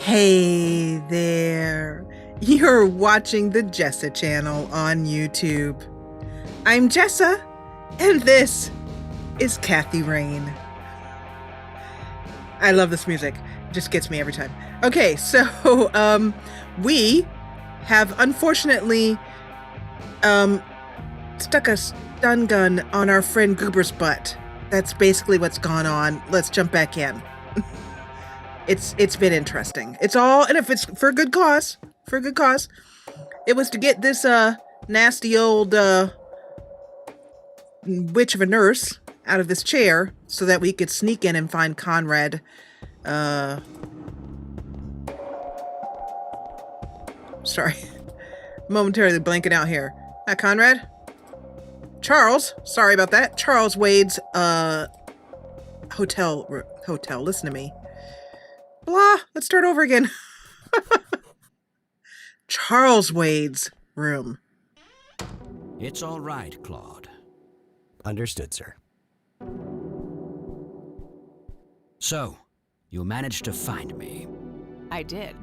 Hey there. You're watching the Jessa Channel on YouTube. I'm Jessa, and this is Kathy Rain. I love this music. It just gets me every time. Okay, so we have unfortunately stuck a stun gun on our friend Goober's butt. That's basically what's gone on. Let's jump back in. It's been interesting. It's all, and if it's for a good cause, it was to get this nasty old witch of a nurse out of this chair so that we could sneak in and find Conrad. Sorry, momentarily blanking out here. Not Conrad. Charles. Sorry about that. Charles Wade's hotel. Listen to me. Blah, let's start over again. Charles Wade's room. It's all right, Claude. Understood, sir. So, you managed to find me. I did.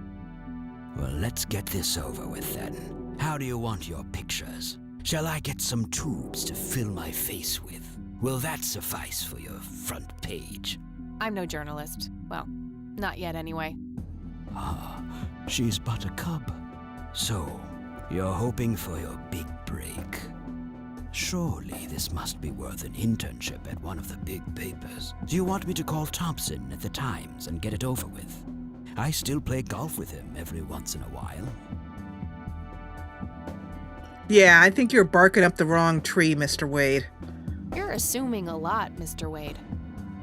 Well, let's get this over with then. How do you want your pictures? Shall I get some tubes to fill my face with? Will that suffice for your front page? I'm no journalist. Well, not yet anyway. Ah, she's but a cub. So, you're hoping for your big break. Surely this must be worth an internship at one of the big papers. Do you want me to call Thompson at the Times and get it over with? I still play golf with him every once in a while. Yeah, I think you're barking up the wrong tree, Mr. Wade. You're assuming a lot, Mr. Wade.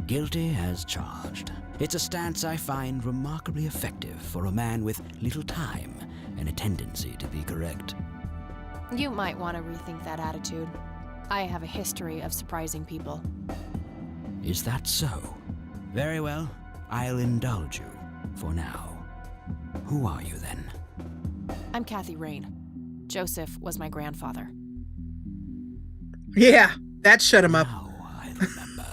Guilty as charged. It's a stance I find remarkably effective for a man with little time and a tendency to be correct. You might want to rethink that attitude. I have a history of surprising people. Is that so? Very well, I'll indulge you for now. Who are you then? I'm Kathy Rain. Joseph was my grandfather. Yeah, that shut him up. Now I remember.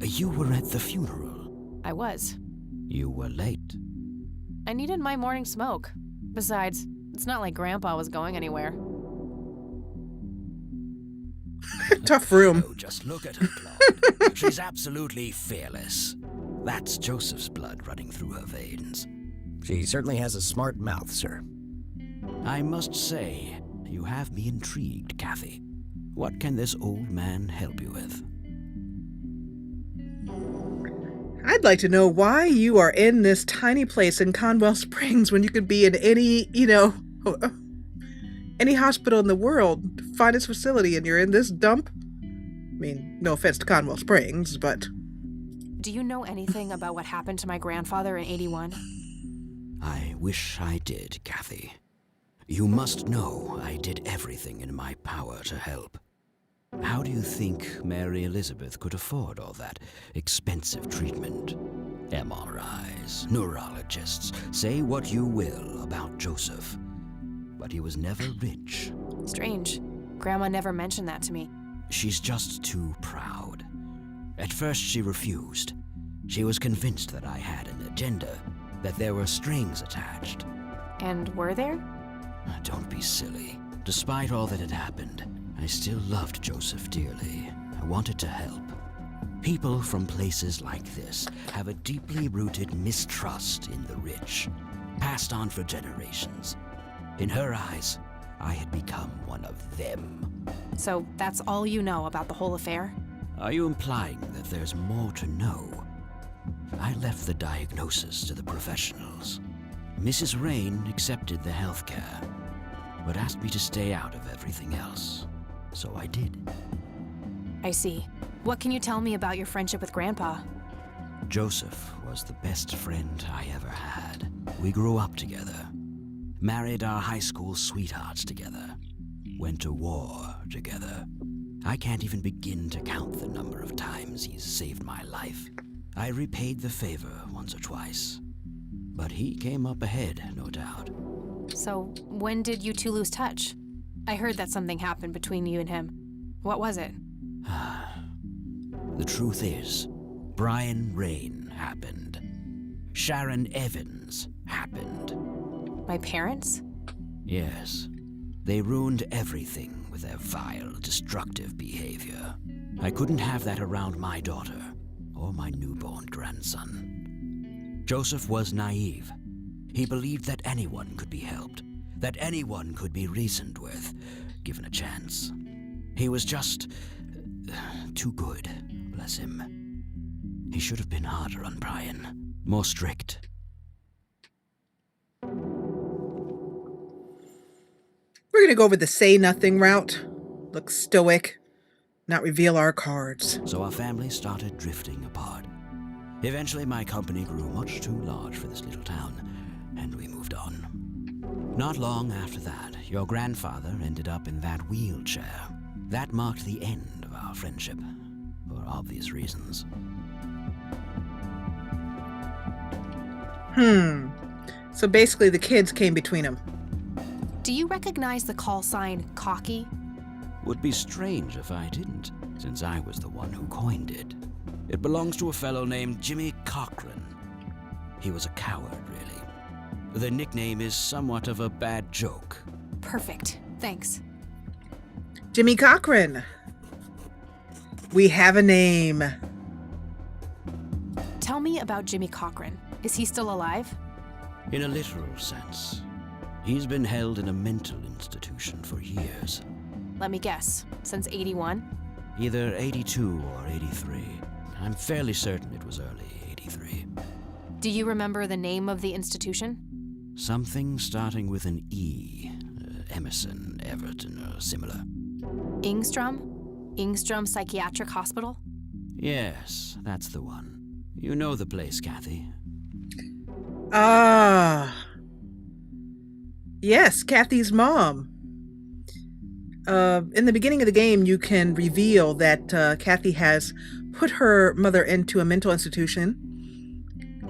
You were at the funeral. I was. You were late. I needed my morning smoke. Besides, it's not like Grandpa was going anywhere. Tough room. Oh, just look at her, Claude. She's absolutely fearless. That's Joseph's blood running through her veins. She certainly has a smart mouth, sir. I must say, you have me intrigued, Kathy. What can this old man help you with? I'd like to know why you are in this tiny place in Conwell Springs when you could be in any, any hospital in the world, finest facility, and you're in this dump? I mean, no offense to Conwell Springs, but... Do you know anything about what happened to my grandfather in '81? I wish I did, Kathy. You must know I did everything in my power to help. How do you think Mary Elizabeth could afford all that expensive treatment? MRIs, neurologists, say what you will about Joseph, but he was never rich. Strange. Grandma never mentioned that to me. She's just too proud. At first she refused. She was convinced that I had an agenda, that there were strings attached. And were there? Don't be silly. Despite all that had happened, I still loved Joseph dearly. I wanted to help. People from places like this have a deeply rooted mistrust in the rich, passed on for generations. In her eyes, I had become one of them. So that's all you know about the whole affair? Are you implying that there's more to know? I left the diagnosis to the professionals. Mrs. Rain accepted the health care, but asked me to stay out of everything else. So I did. I see. What can you tell me about your friendship with Grandpa? Joseph was the best friend I ever had. We grew up together, married our high school sweethearts together, went to war together. I can't even begin to count the number of times he's saved my life. I repaid the favor once or twice, but he came up ahead, no doubt. So when did you two lose touch? I heard that something happened between you and him. What was it? The truth is, Brian Rain happened. Sharon Evans happened. My parents? Yes. They ruined everything with their vile, destructive behavior. I couldn't have that around my daughter or my newborn grandson. Joseph was naive. He believed that anyone could be helped, that anyone could be reasoned with, given a chance. He was just too good, bless him. He should have been harder on Brian, more strict. We're gonna go over the say nothing route. Look stoic. Not reveal our cards. So our family started drifting apart. Eventually, my company grew much too large for this little town, and we moved on. Not long after that, your grandfather ended up in that wheelchair. That marked the end of our friendship, for obvious reasons. So basically the kids came between them. Do you recognize the call sign Cocky? Would be strange if I didn't, since I was the one who coined it. It belongs to a fellow named Jimmy Cochran. He was a coward, really. The nickname is somewhat of a bad joke. Perfect. Thanks. Jimmy Cochran. We have a name. Tell me about Jimmy Cochran. Is he still alive? In a literal sense. He's been held in a mental institution for years. Let me guess. Since 81? Either 82 or 83. I'm fairly certain it was early 83. Do you remember the name of the institution? Something starting with an E. Emerson, Everton, or similar. Ingstrom? Ingstrom Psychiatric Hospital? Yes, that's the one. You know the place, Kathy. Ah. Yes, Kathy's mom. In the beginning of the game, you can reveal that Kathy has put her mother into a mental institution.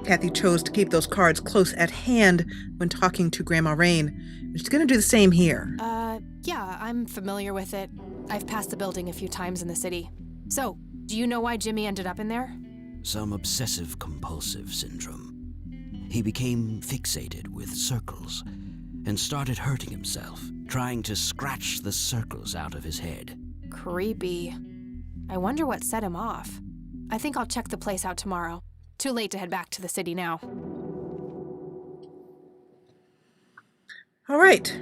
Kathy chose to keep those cards close at hand when talking to Grandma Rain. She's going to do the same here. Yeah, I'm familiar with it. I've passed the building a few times in the city. So, do you know why Jimmy ended up in there? Some obsessive-compulsive syndrome. He became fixated with circles and started hurting himself, trying to scratch the circles out of his head. Creepy. I wonder what set him off. I think I'll check the place out tomorrow. Too late to head back to the city now. All right.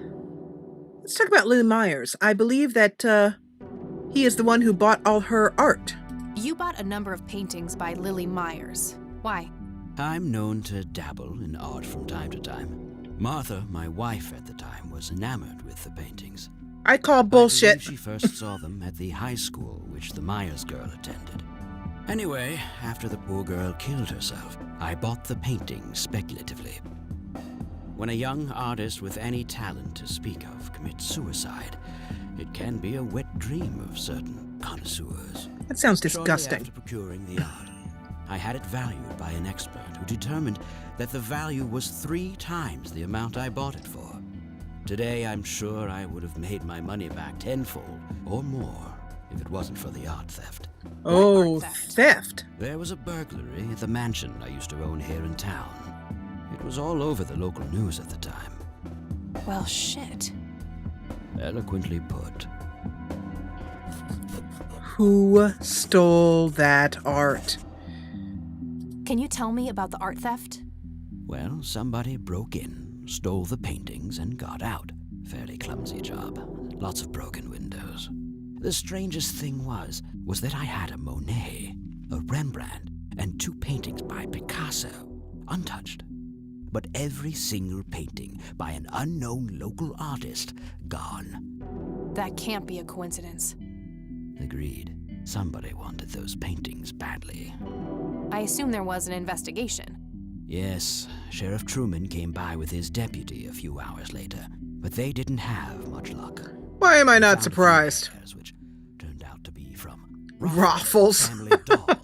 Let's talk about Lily Myers. I believe that he is the one who bought all her art. You bought a number of paintings by Lily Myers. Why? I'm known to dabble in art from time to time. Martha, my wife at the time, was enamored with the paintings. I call bullshit. I believe she first saw them at the high school which the Myers girl attended. Anyway, after the poor girl killed herself, I bought the paintings speculatively. When a young artist with any talent to speak of commits suicide, it can be a wet dream of certain connoisseurs. That sounds Shortly disgusting. after procuring the art, I had it valued by an expert who determined that the value was 3 times the amount I bought it for. Today, I'm sure I would have made my money back tenfold or more if it wasn't for the art theft. Oh, What art theft? theft. There was a burglary at the mansion I used to own here in town. It was all over the local news at the time. Well, shit. Eloquently put. Who stole that art? Can you tell me about the art theft? Well, somebody broke in, stole the paintings, and got out. Fairly clumsy job. Lots of broken windows. The strangest thing was that I had a Monet, a Rembrandt, and 2 paintings by Picasso, untouched. But every single painting by an unknown local artist, gone. That can't be a coincidence. Agreed. Somebody wanted those paintings badly. I assume there was an investigation. Yes, Sheriff Truman came by with his deputy a few hours later, but they didn't have much luck. Why am I They not found a few surprised? hairs which turned out to be from Ruffles. family dog.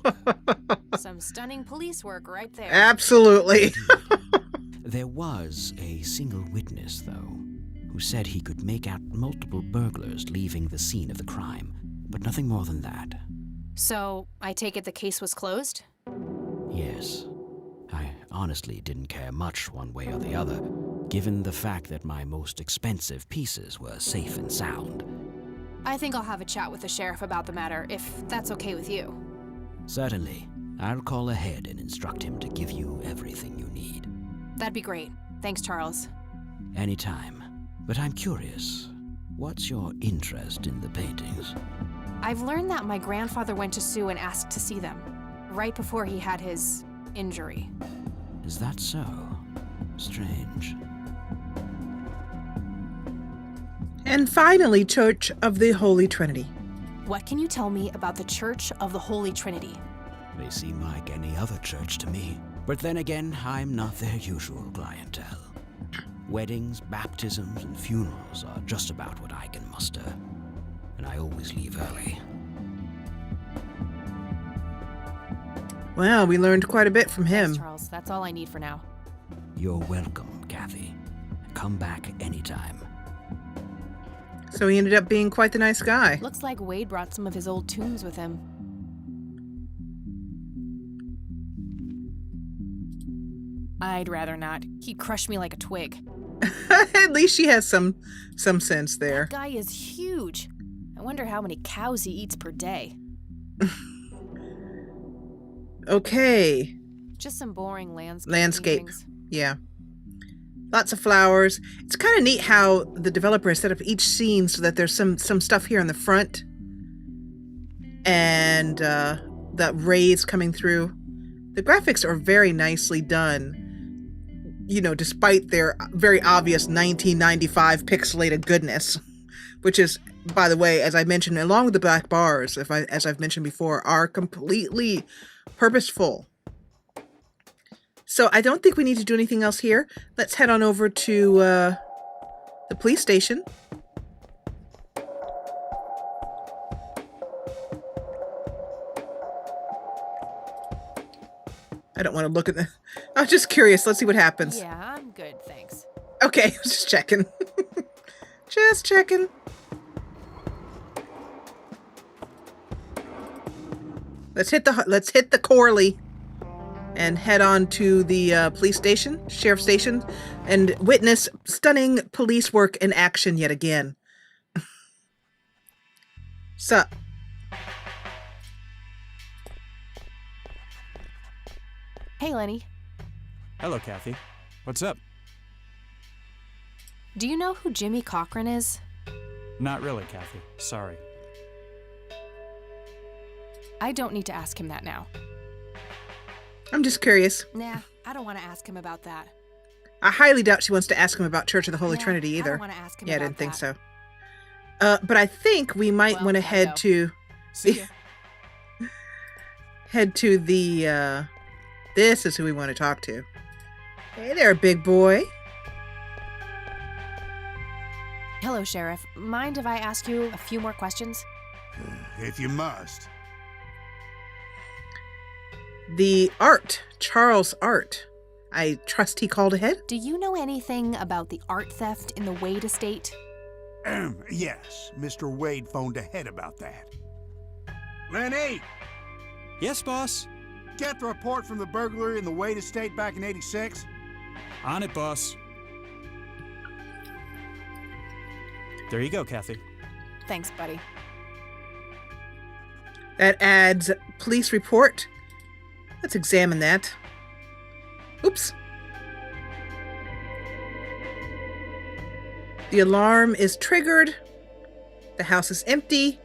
Some stunning police work right there. Absolutely. There was a single witness, though, who said he could make out multiple burglars leaving the scene of the crime, but nothing more than that. So, I take it the case was closed? Yes. honestly didn't care much one way or the other, given the fact that my most expensive pieces were safe and sound. I think I'll have a chat with the sheriff about the matter, if that's okay with you. Certainly. I'll call ahead and instruct him to give you everything you need. That'd be great. Thanks, Charles. Anytime. But I'm curious, what's your interest in the paintings? I've learned that my grandfather went to Sue and asked to see them, right before he had his injury. Is that so? Strange. And finally, Church of the Holy Trinity. What can you tell me about the Church of the Holy Trinity? They seem like any other church to me. But then again, I'm not their usual clientele. Weddings, baptisms, and funerals are just about what I can muster. And I always leave early. Well, we learned quite a bit from him. Thanks, Charles. That's all I need for now. You're welcome, Kathy. Come back anytime. So he ended up being quite the nice guy. Looks like Wade brought some of his old tunes with him. I'd rather not. He'd crush me like a twig. At least she has some sense there. That guy is huge. I wonder how many cows he eats per day. Okay. Just some boring landscape. paintings. Yeah. Lots of flowers. It's kind of neat how the developer has set up each scene so that there's some stuff here in the front. And the rays coming through. The graphics are very nicely done. You know, despite their very obvious 1995 pixelated goodness. Which is, by the way, as I mentioned, along with the black bars, as I've mentioned before, are completely purposeful. So I don't think we need to do anything else here. Let's head on over to the police station. I don't want to look at the... I'm just curious. Let's see what happens. Yeah, I'm good, thanks. Okay, I was just checking. Just checking. Let's hit the Corley and head on to the police station, sheriff station, and witness stunning police work in action yet again. Sup? Hey, Lenny. Hello, Kathy. What's up? Do you know who Jimmy Cochran is? Not really, Kathy. Sorry. I don't need to ask him that now. I'm just curious. Nah, I don't want to ask him about that. I highly doubt she wants to ask him about Church of the Holy Nah, Trinity either. I don't want to ask him Yeah, I about didn't think that. so. But I think we might Well, want to gotta head go. to See ya. head to the this is who we want to talk to. Hey there, big boy. Hello, Sheriff. Mind if I ask you a few more questions? If you must. The art, Charles Art. I trust he called ahead? Do you know anything about the art theft in the Wade estate? Yes, Mr. Wade phoned ahead about that. Lenny, Yes, boss. get the report from the burglary in the Wade estate back in '86. On it, boss. There you go, Kathy. Thanks, buddy. That adds police report. Let's examine that. Oops. The alarm is triggered. The house is empty.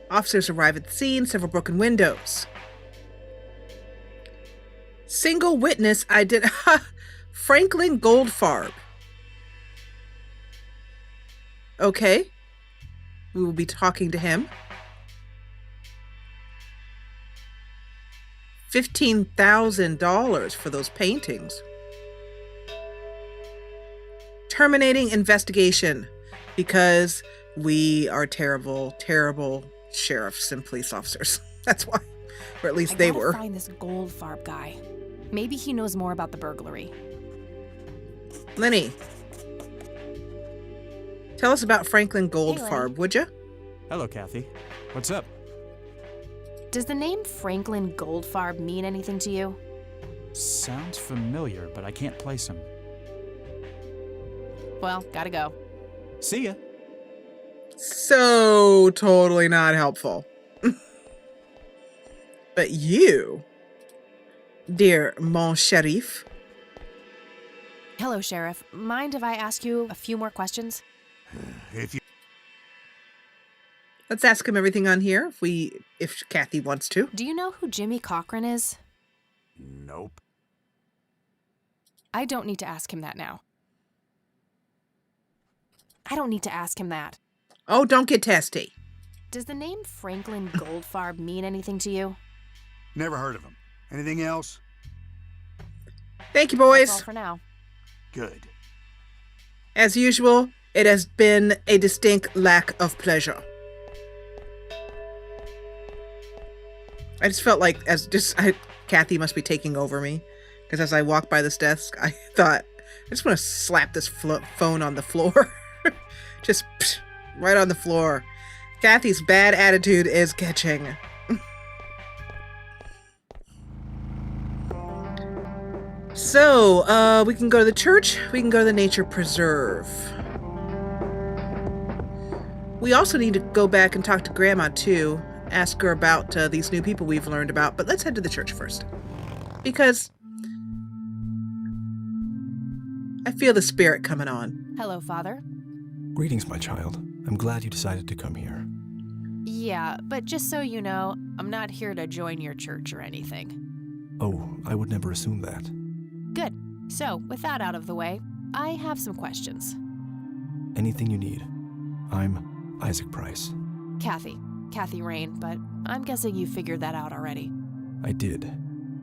Officers arrive at the scene, several broken windows. Single witness Franklin Goldfarb. Okay. We will be talking to him. $15,000 for those paintings. Terminating investigation because we are terrible, terrible sheriffs and police officers. That's why. Or at least they were. I gotta find this Goldfarb guy. Maybe he knows more about the burglary. Lenny, tell us about Franklin Goldfarb, would you? Hello, Kathy. What's up? Does the name Franklin Goldfarb mean anything to you? Sounds familiar, but I can't place him. Well, gotta go. See ya. So totally not helpful. But you, dear mon sheriff. Hello, Sheriff. Mind if I ask you a few more questions? If you Let's ask him everything on here if Kathy wants to. Do you know who Jimmy Cochran is? Nope. I don't need to ask him that now. I don't need to ask him that. Oh, don't get testy. Does the name Franklin Goldfarb mean anything to you? Never heard of him. Anything else? Thank you, That's all boys. for now. Good. As usual, it has been a distinct lack of pleasure. I just felt like Kathy must be taking over me, because as I walked by this desk, I thought, I just want to slap this phone on the floor. Just right on the floor. Kathy's bad attitude is catching. So, we can go to the church. We can go to the nature preserve. We also need to go back and talk to Grandma, too. Ask her about these new people we've learned about. But let's head to the church first. Because I feel the spirit coming on. Hello, Father. Greetings, my child. I'm glad you decided to come here. Yeah, but just so you know, I'm not here to join your church or anything. Oh, I would never assume that. Good. So, with that out of the way, I have some questions. Anything you need. I'm Isaac Price. Kathy Rain, but I'm guessing you figured that out already. I did.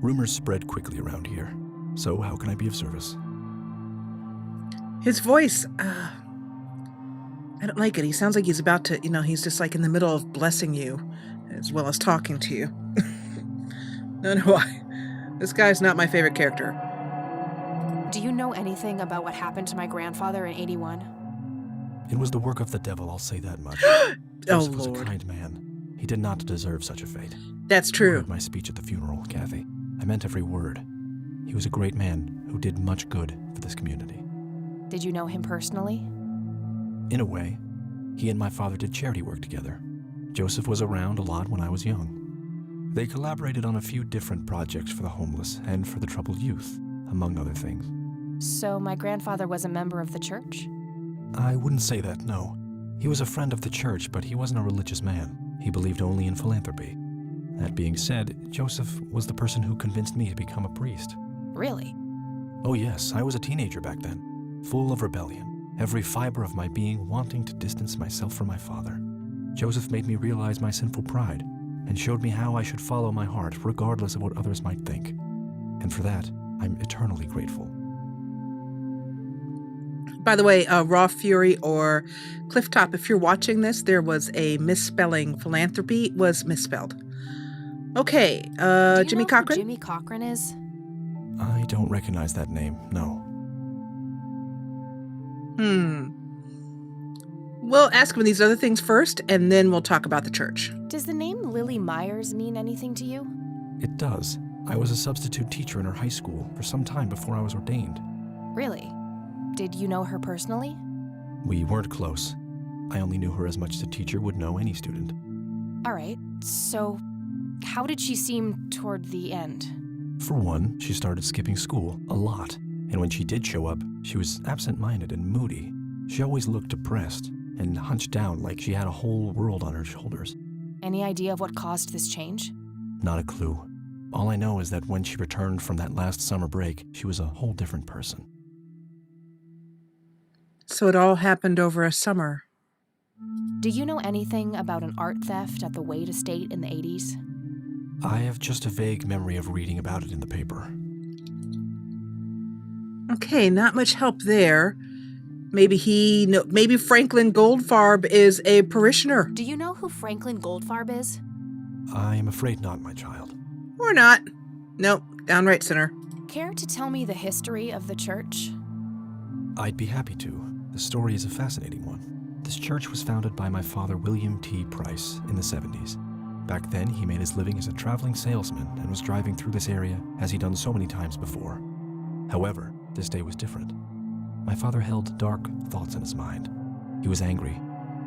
Rumors spread quickly around here. So how can I be of service? His voice, I don't like it. He sounds like he's about to, he's just like in the middle of blessing you as well as talking to you. No, this guy's not my favorite character. Do you know anything about what happened to my grandfather in 81? It was the work of the devil, I'll say that much. Oh, Joseph was a Lord. kind man. He did not deserve such a fate. That's You true. heard my speech at the funeral, Kathy. I meant every word. He was a great man who did much good for this community. Did you know him personally? In a way, he and my father did charity work together. Joseph was around a lot when I was young. They collaborated on a few different projects for the homeless and for the troubled youth, among other things. So my grandfather was a member of the church? I wouldn't say that, no. He was a friend of the church, but he wasn't a religious man. He believed only in philanthropy. That being said, Joseph was the person who convinced me to become a priest. Really? Oh yes, I was a teenager back then, full of rebellion, every fiber of my being wanting to distance myself from my father. Joseph made me realize my sinful pride and showed me how I should follow my heart regardless of what others might think. And for that, I'm eternally grateful. By the way, Raw Fury or Clifftop, if you're watching this, there was a misspelling. Philanthropy was misspelled. Okay, Do you Jimmy know Cochran? who Jimmy Cochran is? I don't recognize that name, no. We'll ask him these other things first, and then we'll talk about the church. Does the name Lily Myers mean anything to you? It does. I was a substitute teacher in her high school for some time before I was ordained. Really? Did you know her personally? We weren't close. I only knew her as much as a teacher would know any student. All right, so how did she seem toward the end? For one, she started skipping school a lot, and when she did show up, she was absent-minded and moody. She always looked depressed and hunched down like she had a whole world on her shoulders. Any idea of what caused this change? Not a clue. All I know is that when she returned from that last summer break, she was a whole different person. So it all happened over a summer. Do you know anything about an art theft at the Wade estate in the 80s? I have just a vague memory of reading about it in the paper. Okay, not much help there. Maybe maybe Franklin Goldfarb is a parishioner. Do you know who Franklin Goldfarb is? I am afraid not, my child. Or not. Nope, downright sinner. Care to tell me the history of the church? I'd be happy to. The story is a fascinating one. This church was founded by my father, William T. Price, in the 70s. Back then, he made his living as a traveling salesman and was driving through this area as he'd done so many times before. However, this day was different. My father held dark thoughts in his mind. He was angry,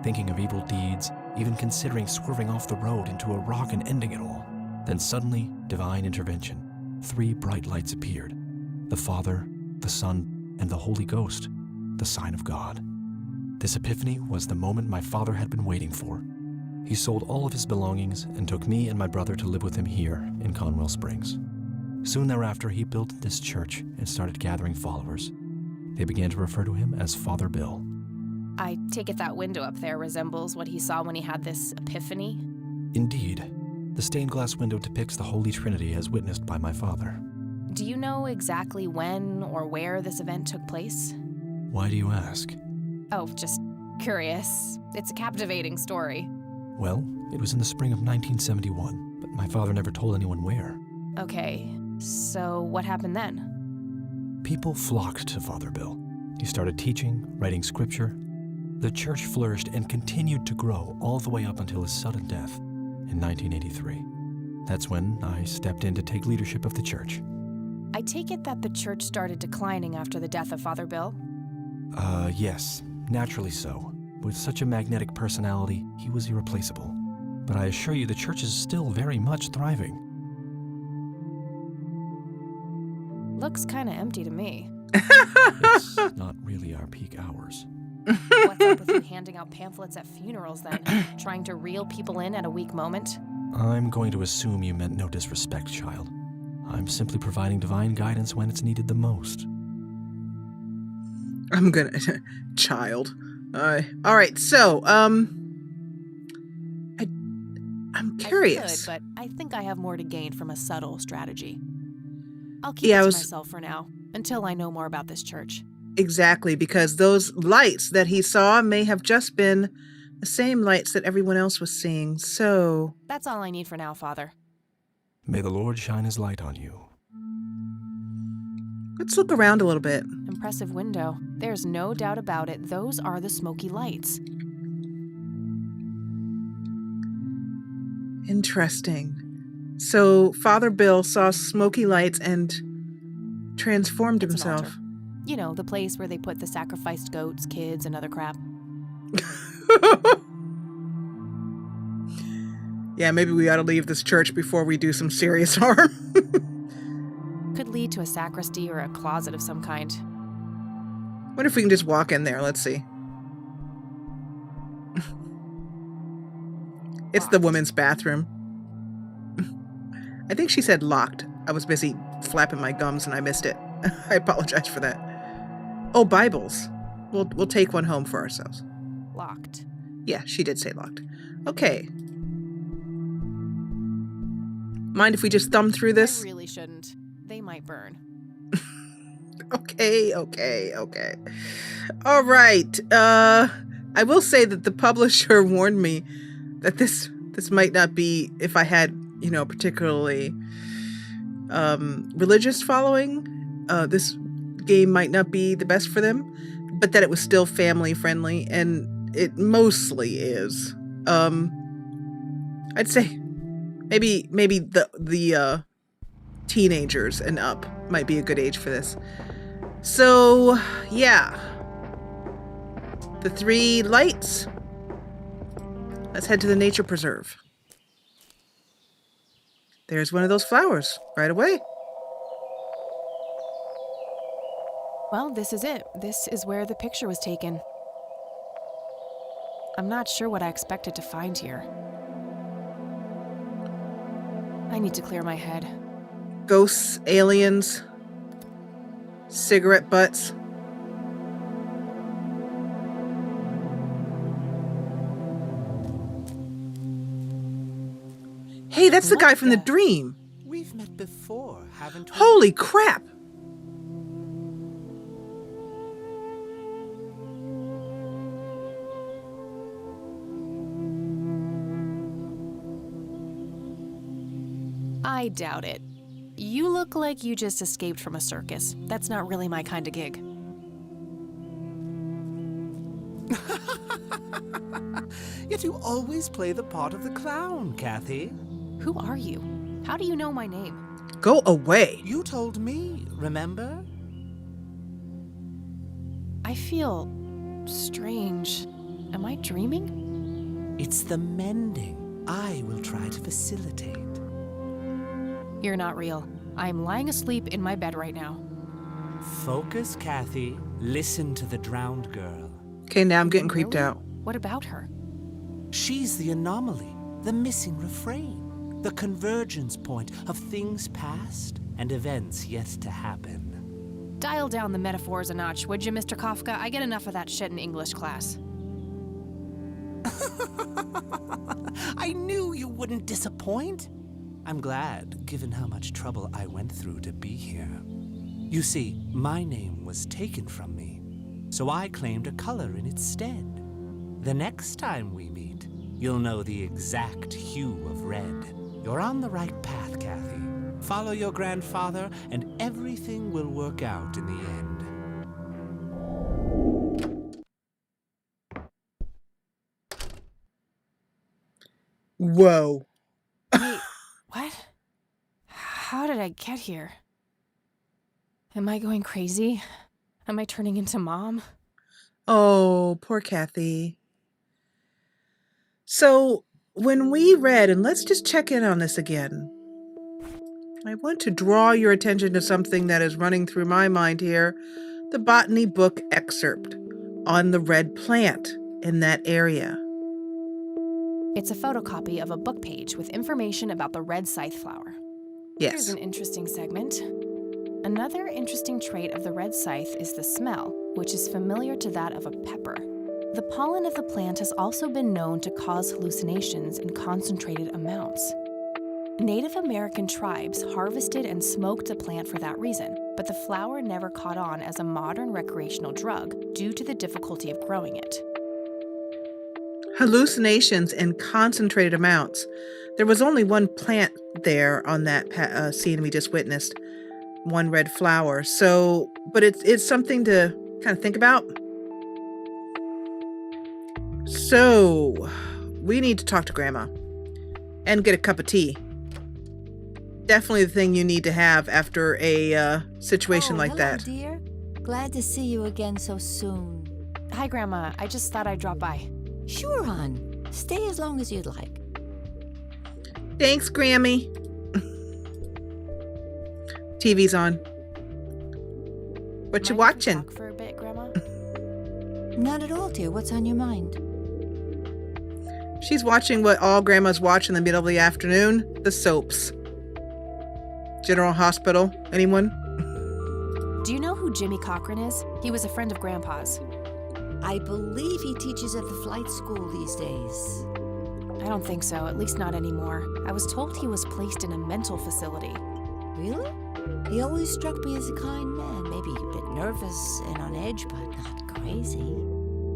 thinking of evil deeds, even considering swerving off the road into a rock and ending it all. Then suddenly, divine intervention. 3 bright lights appeared. The Father, the Son, and the Holy Ghost, the sign of God. This epiphany was the moment my father had been waiting for. He sold all of his belongings and took me and my brother to live with him here in Conwell Springs. Soon thereafter, he built this church and started gathering followers. They began to refer to him as Father Bill. I take it that window up there resembles what he saw when he had this epiphany? Indeed, the stained glass window depicts the Holy Trinity as witnessed by my father. Do you know exactly when or where this event took place? Why do you ask? Oh, just curious. It's a captivating story. Well, it was in the spring of 1971, but my father never told anyone where. Okay, so what happened then? People flocked to Father Bill. He started teaching, writing scripture. The church flourished and continued to grow all the way up until his sudden death in 1983. That's when I stepped in to take leadership of the church. I take it that the church started declining after the death of Father Bill? Yes, naturally so. With such a magnetic personality, he was irreplaceable. But I assure you the church is still very much thriving. Looks kinda empty to me. It's not really our peak hours. What's up with you handing out pamphlets at funerals then? Trying to reel people in at a weak moment? I'm going to assume you meant no disrespect, child. I'm simply providing divine guidance when it's needed the most. I'm gonna... Child. Alright, so, I'm curious. I could, but I think I have more to gain from a subtle strategy. I'll keep it to myself for now, until I know more about this church. Exactly, because those lights that he saw may have just been the same lights that everyone else was seeing, so... That's all I need for now, Father. May the Lord shine his light on you. Let's look around a little bit. Impressive window. There's no doubt about it. Those are the smoky lights. Interesting. So, Father Bill saw smoky lights and transformed It's an himself. altar. You know, the place where they put the sacrificed goats, kids, and other crap. Yeah, maybe we ought to leave this church before we do some serious harm. Could lead to a sacristy or a closet of some kind. Wonder if we can just walk in there. Let's see. It's the Locked. women's bathroom. I think she said locked. I was busy flapping my gums and I missed it. I apologize for that. Oh, Bibles. We'll take one home for ourselves. Locked. Yeah, she did say locked. Okay. Mind if we just thumb through this? I really shouldn't. They might burn. Okay. All right. I will say that the publisher warned me that this might not be, if I had, particularly religious following, this game might not be the best for them, but that it was still family friendly, and it mostly is. I'd say maybe the teenagers and up might be a good age for this. So, yeah. The 3 lights. Let's head to the nature preserve. There's one of those flowers right away. Well, this is it. This is where the picture was taken. I'm not sure what I expected to find here. I need to clear my head. Ghosts, aliens, cigarette butts. Hey, that's the guy from the dream. We've met before, haven't we? Holy crap. I doubt it. You look like you just escaped from a circus. That's not really my kind of gig. Yet you always play the part of the clown, Kathy. Who are you? How do you know my name? Go away. You told me, remember? I feel strange. Am I dreaming? It's the mending I will try to facilitate. You're not real. I'm lying asleep in my bed right now. Focus, Kathy. Listen to the drowned girl. Okay, now I'm getting creeped Really? out. What about her? She's the anomaly, the missing refrain, the convergence point of things past and events yet to happen. Dial down the metaphors a notch, would you, Mr. Kafka? I get enough of that shit in English class. I knew you wouldn't disappoint. I'm glad, given how much trouble I went through to be here. You see, my name was taken from me, so I claimed a color in its stead. The next time we meet, you'll know the exact hue of red. You're on the right path, Kathy. Follow your grandfather, and everything will work out in the end. Whoa. Wait, what? How did I get here? Am I going crazy? Am I turning into Mom? Oh, poor Kathy. So, when we read, and let's just check in on this again. I want to draw your attention to something that is running through my mind here. The botany book excerpt on the red plant in that area. It's a photocopy of a book page with information about the red scythe flower. Here's Yes. an interesting segment. Another interesting trait of the red scythe is the smell, which is familiar to that of a pepper. The pollen of the plant has also been known to cause hallucinations in concentrated amounts. Native American tribes harvested and smoked the plant for that reason, but the flower never caught on as a modern recreational drug due to the difficulty of growing it. Hallucinations in concentrated amounts. There was only one plant there on that scene we just witnessed. One red flower. So, but it's something to kind of think about. So, we need to talk to Grandma and get a cup of tea. Definitely the thing you need to have after a situation like hello, that. Dear. Glad to see you again so soon. Hi, Grandma. I just thought I'd drop by. Sure, hon. Stay as long as you'd like. Thanks, Grammy. TV's on. What you Mind if we watching? talk for a bit, Grandma? Not at all, dear. What's on your mind? She's watching what all grandmas watch in the middle of the afternoon, the soaps. General Hospital, anyone? Do you know who Jimmy Cochran is? He was a friend of Grandpa's. I believe he teaches at the flight school these days. I don't think so, at least not anymore. I was told he was placed in a mental facility. Really? He always struck me as a kind man. Maybe a bit nervous and on edge, but not crazy.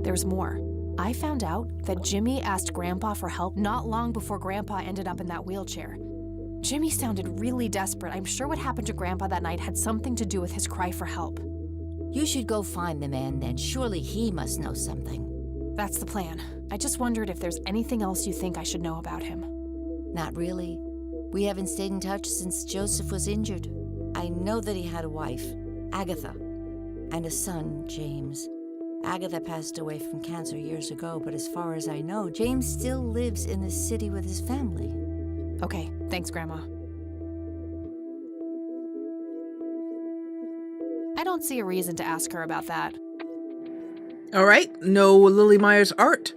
There's more. I found out that Jimmy asked Grandpa for help not long before Grandpa ended up in that wheelchair. Jimmy sounded really desperate. I'm sure what happened to Grandpa that night had something to do with his cry for help. You should go find the man then. Surely he must know something. That's the plan. I just wondered if there's anything else you think I should know about him. Not really. We haven't stayed in touch since Joseph was injured. I know that he had a wife, Agatha, and a son, James. Agatha passed away from cancer years ago, but as far as I know, James still lives in the city with his family. Okay, thanks, Grandma. I don't see a reason to ask her about that. All right, no Lily Myers art.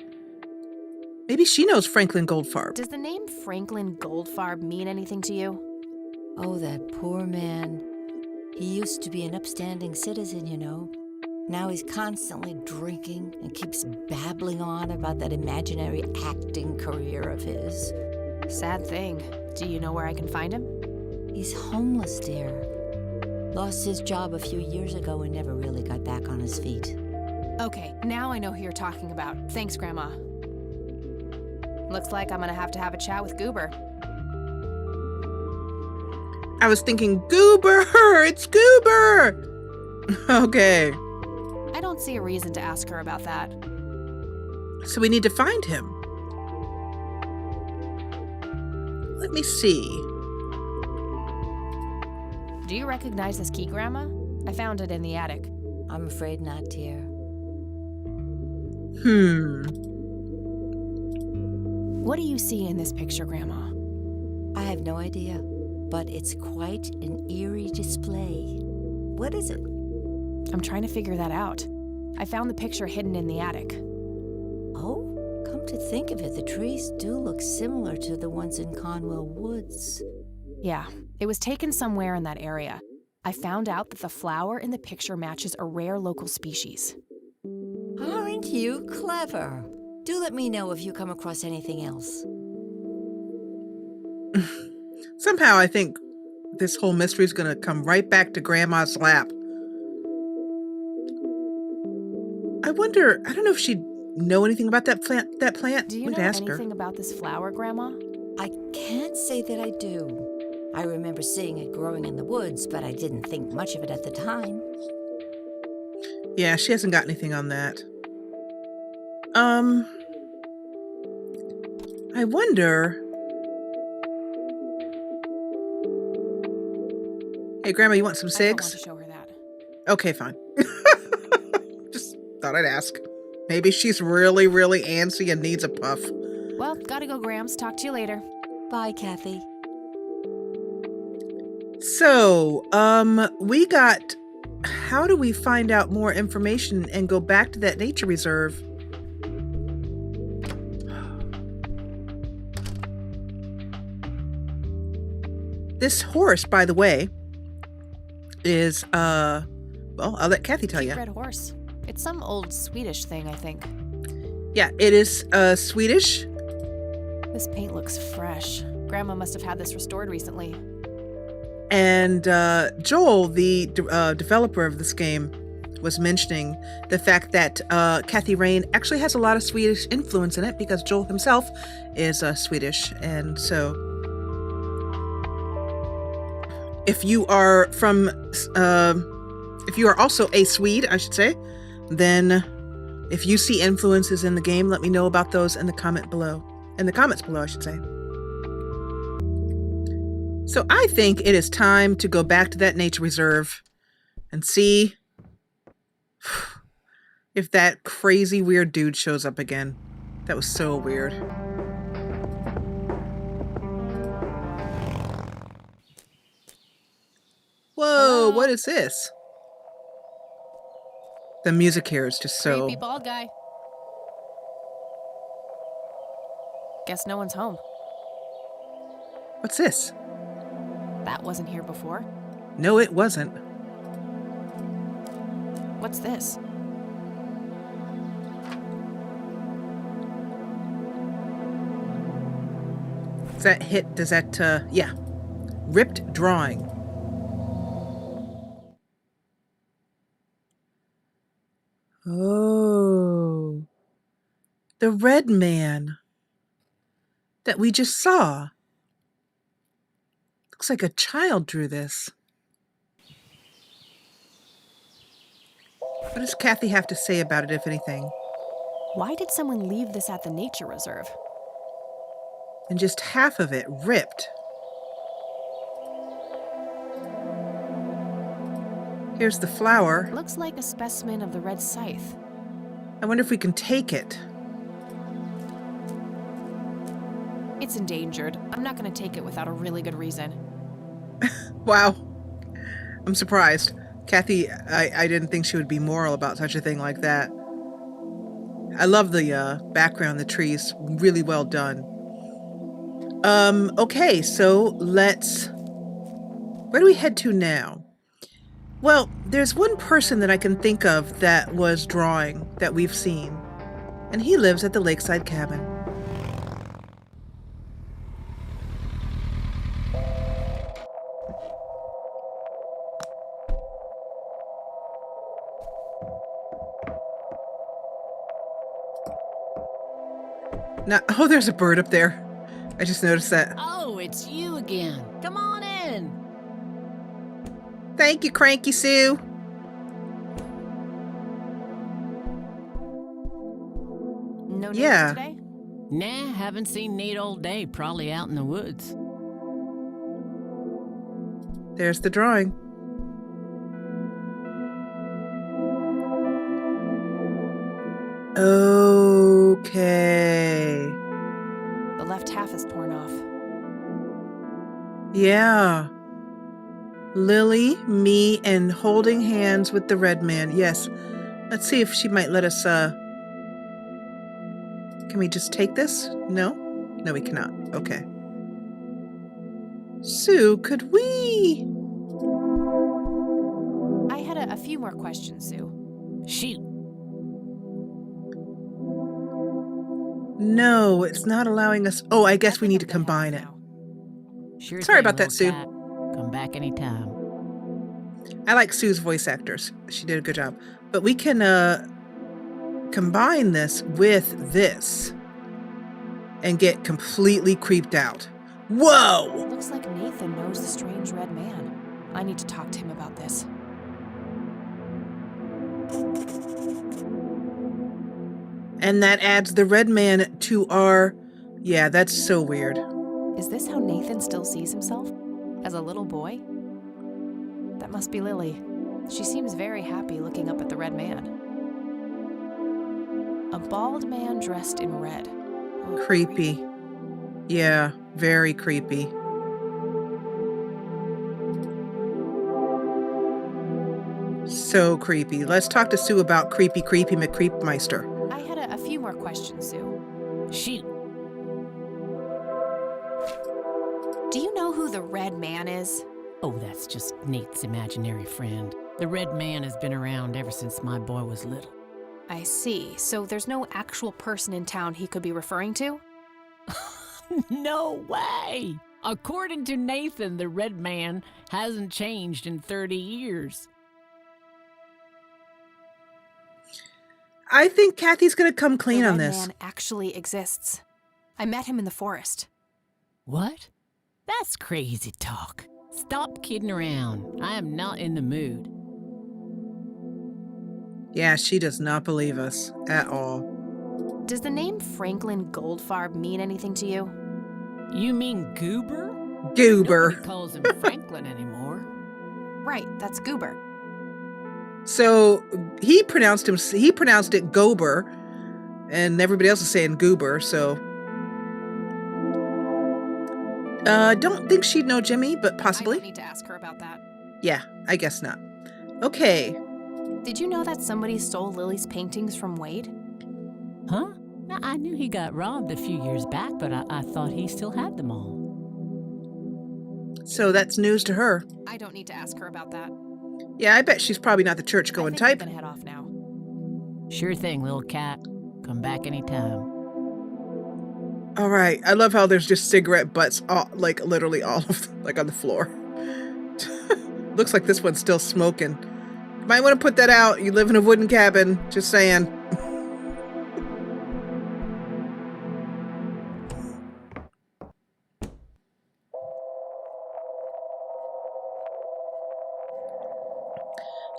Maybe she knows Franklin Goldfarb. Does the name Franklin Goldfarb mean anything to you? Oh, that poor man. He used to be an upstanding citizen, you know. Now he's constantly drinking and keeps babbling on about that imaginary acting career of his. Sad thing. Do you know where I can find him? He's homeless, dear. Lost his job a few years ago and never really got back on his feet. Okay, now I know who you're talking about. Thanks, Grandma. Looks like I'm gonna have to have a chat with Goober. I was thinking, Goober! It's Goober! Okay. I don't see a reason to ask her about that. So we need to find him. Let me see. Do you recognize this key, Grandma? I found it in the attic. I'm afraid not, dear. What do you see in this picture, Grandma? I have no idea, but it's quite an eerie display. What is it? I'm trying to figure that out. I found the picture hidden in the attic. Oh, come to think of it, the trees do look similar to the ones in Conwell Woods. Yeah, it was taken somewhere in that area. I found out that the flower in the picture matches a rare local species. Aren't you clever? Do let me know if you come across anything else. Somehow I think this whole mystery is going to come right back to Grandma's lap. I wonder, I don't know if she'd know anything about that plant. Do you We'd know ask her. anything about this flower, Grandma? I can't say that I do. I remember seeing it growing in the woods, but I didn't think much of it at the time. Yeah, she hasn't got anything on that. I wonder... Hey, Grandma, you want some I don't want cigs? to show her that. Okay, fine. Just thought I'd ask. Maybe she's really, really antsy and needs a puff. Well, gotta go, Grams. Talk to you later. Bye, Kathy. So, we got... How do we find out more information and go back to that nature reserve? This horse, by the way, is, well, I'll let Kathy tell you. Red horse. It's some old Swedish thing, I think. Yeah, it is, Swedish. This paint looks fresh. Grandma must have had this restored recently. And Joel, the developer of this game, was mentioning the fact that Kathy Rain actually has a lot of Swedish influence in it because Joel himself is Swedish. And so if you are from, if you are also a Swede, I should say, then if you see influences in the game, let me know about those in the comments below, I should say. So I think it is time to go back to that nature reserve and see if that crazy weird dude shows up again. That was so weird. Whoa, what is this? The music here is just so... Creepy bald guy. Guess no one's home. What's this? That wasn't here before. No, it wasn't. What's this? Does that, yeah. Ripped drawing. Oh. The red man that we just saw. Looks like a child drew this. What does Kathy have to say about it, if anything? Why did someone leave this at the nature reserve? And just half of it ripped. Here's the flower. Looks like a specimen of the red scythe. I wonder if we can take it. It's endangered. I'm not going to take it without a really good reason. Wow. I'm surprised. Kathy, I didn't think she would be moral about such a thing like that. I love the background, the trees. Really well done. Okay, so where do we head to now? Well, there's one person that I can think of that was drawing that we've seen, and he lives at the lakeside cabin. Now, oh, there's a bird up there. I just noticed that. Oh, it's you again. Come on in. Thank you, Cranky Sue. No Nathan Yeah. today? Nah, haven't seen Nate all day. Probably out in the woods. There's the drawing. Okay. The left half is torn off. Yeah. Lily, me, and holding hands with the red man. Yes. Let's see if she might let us, Can we just take this? No? No, we cannot. Okay. Sue, could we? I had a few more questions, Sue. Shoot. No, it's not allowing us. Oh, I guess we need to combine it. Sure Sorry thing, about that, little Sue. cat. Come back anytime. I like Sue's voice actors. She did a good job. But we can combine this with this and get completely creeped out. Whoa! Looks like Nathan knows the strange red man. I need to talk to him about this. And that adds the red man to our... Yeah, that's so weird. Is this how Nathan still sees himself? As a little boy? That must be Lily. She seems very happy looking up at the red man. A bald man dressed in red. Oh, Creepy. Yeah, very creepy. So creepy. Let's talk to Sue about Creepy McCreepmeister. I had a few more questions, Sue. Shoot. Do you know who the red man is? Oh, that's just Nate's imaginary friend. The red man has been around ever since my boy was little. I see. So there's no actual person in town he could be referring to? No way! According to Nathan, the red man hasn't changed in 30 years. I think Kathy's gonna come clean the on red this. man actually exists. I met him in the forest. What? That's crazy talk. Stop kidding around. I am not in the mood. Yeah, she does not believe us at all. Does the name Franklin Goldfarb mean anything to you? You mean Goober? Goober. Nobody calls him Franklin anymore. Right, that's Goober. So he pronounced it Gober, and everybody else is saying Goober, so don't think she'd know Jimmy, but I possibly. don't need to ask her about that. Yeah, I guess not. Okay. Did you know that somebody stole Lily's paintings from Wade? Huh? I knew he got robbed a few years back, but I thought he still had them all. So that's news to her. I don't need to ask her about that. Yeah, I bet she's probably not the church-going I think type. I'm gonna head off now. Sure thing, little cat. Come back anytime. All right. I love how there's just cigarette butts, like literally all of like on the floor. Looks like this one's still smoking. Might want to put that out. You live in a wooden cabin. Just saying.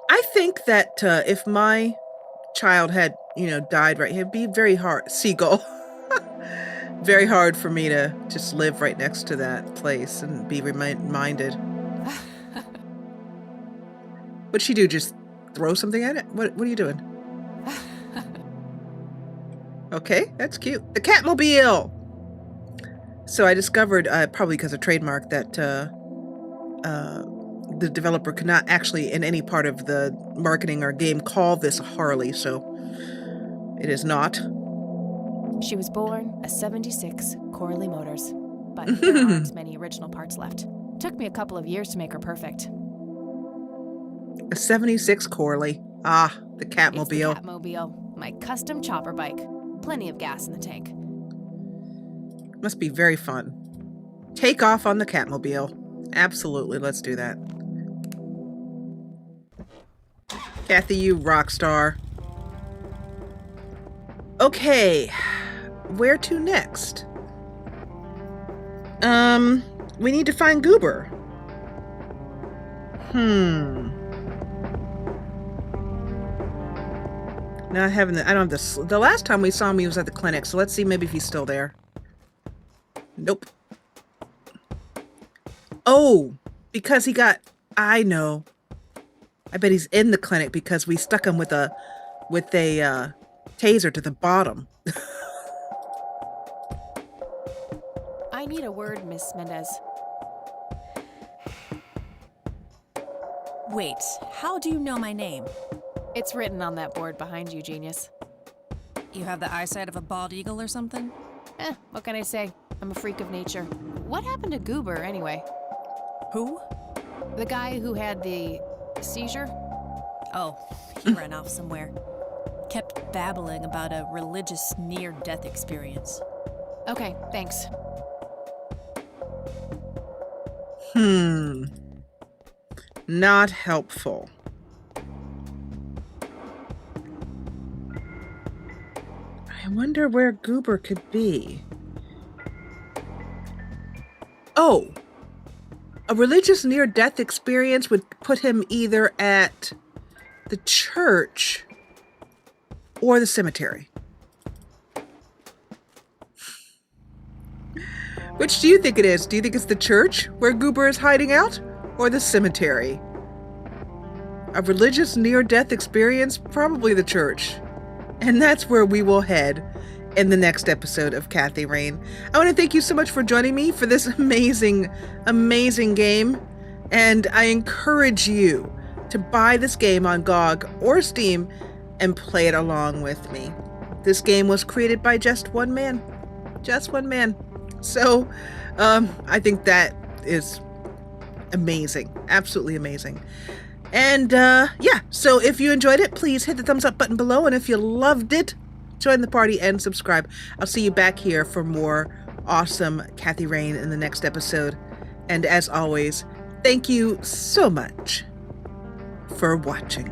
I think that if my child had, died right here, it'd be very hard. Seagull. Very hard for me to just live right next to that place and be reminded. What'd she do? Just throw something at it? What are you doing? Okay, that's cute. The Catmobile! So I discovered, probably because of trademark, that the developer could not actually, in any part of the marketing or game, call this a Harley, so it is not. She was born a 76 Corley Motors, but there aren't many original parts left. Took me a couple of years to make her perfect. A 76 Corley. Ah, the It's Catmobile. the Catmobile, my custom chopper bike. Plenty of gas in the tank. Must be very fun. Take off on the Catmobile. Absolutely, let's do that. Kathy, you rock star. Okay, where to next? We need to find Goober. Not having the, I don't have this. The last time we saw him, he was at the clinic. So let's see maybe if he's still there. Nope. Oh, because he got, I know. I bet he's in the clinic because we stuck him with a taser to the bottom. I need a word, Miss Mendez. Wait, how do you know my name? It's written on that board behind you, genius. You have the eyesight of a bald eagle or something? What can I say? I'm a freak of nature. What happened to Goober, anyway? Who? The guy who had the seizure? Oh, he ran off somewhere. Kept babbling about a religious near-death experience. Okay, thanks. Not helpful. I wonder where Goober could be. Oh, a religious near-death experience would put him either at the church or the cemetery. Which do you think it is? Do you think it's the church where Goober is hiding out, or the cemetery? A religious near-death experience? Probably the church. And that's where we will head in the next episode of Kathy Rain. I want to thank you so much for joining me for this amazing, amazing game. And I encourage you to buy this game on GOG or Steam and play it along with me. This game was created by just one man. Just one man. So, I think that is amazing. Absolutely amazing. And, yeah, so if you enjoyed it, please hit the thumbs up button below. And if you loved it, join the party and subscribe. I'll see you back here for more awesome Kathy Rain in the next episode. And as always, thank you so much for watching.